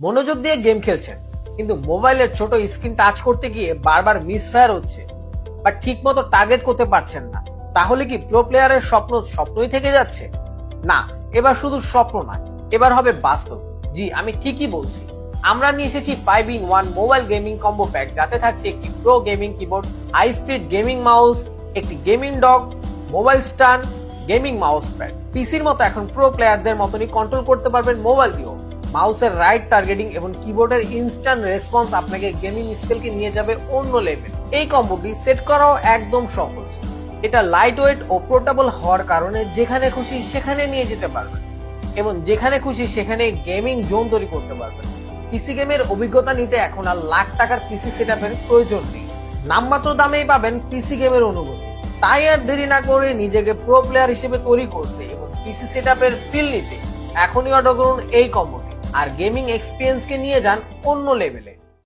মনোযোগ দিয়ে গেম খেলছেন কিন্তু মোবাইলের ছোট স্ক্রিন টাচ করতে গিয়ে বারবার মিসফায়ার হচ্ছে বা ঠিক মতো টার্গেট করতে পারছেন না, তাহলে কি প্রো প্লেয়ারের স্বপ্ন স্বপ্নই থেকে যাচ্ছে? না, এবার শুধু স্বপ্ন নয়, এবার হবে বাস্তব। জি, আমি ঠিকই বলছি। আমরা নিয়ে এসেছি 5-in-1 mobile gaming combo pack, যাতে থাকছে একটি pro gaming keyboard, high speed gaming mouse, একটি gaming dock, mobile stand, gaming mouse pad. পিসির মতো এখন প্রো প্লেয়ারদের মতনই কন্ট্রোল করতে পারবেন মোবাইল দিয়েও। মাউসের রাইট টার্গেটিং এবং কিবোর্ডের ইনস্ট্যান্ট রেসপন্স আপনাকে গেমিং স্কিলকে নিয়ে যাবে অন্য লেভেল। এই কম্বোটি সেট করাও একদম সহজ। এটা লাইট ওয়েট ও পোর্টেবল হওয়ার কারণে যেখানে খুশি সেখানে নিয়ে যেতে পারবেন এবং যেখানে খুশি সেখানে গেমিং জোন তৈরি করতে পারবেন। পিসি গেমের অভিজ্ঞতা নিতে এখন আর লাখ টাকার পিসি সেটআপের প্রয়োজন নেই, নামমাত্র দামেই পাবেন পিসি গেমের অনুভূতি। তাই আর দেরি না করে নিজেকে প্রো প্লেয়ার হিসেবে তৈরি করতে এবং পিসি সেটআপের ফিল নিতে এখনই অর্ডার করুন এই কম্বোটি আর গেমিং এক্সপিরিয়েন্সকে নিয়ে যান অন্য লেভেলে।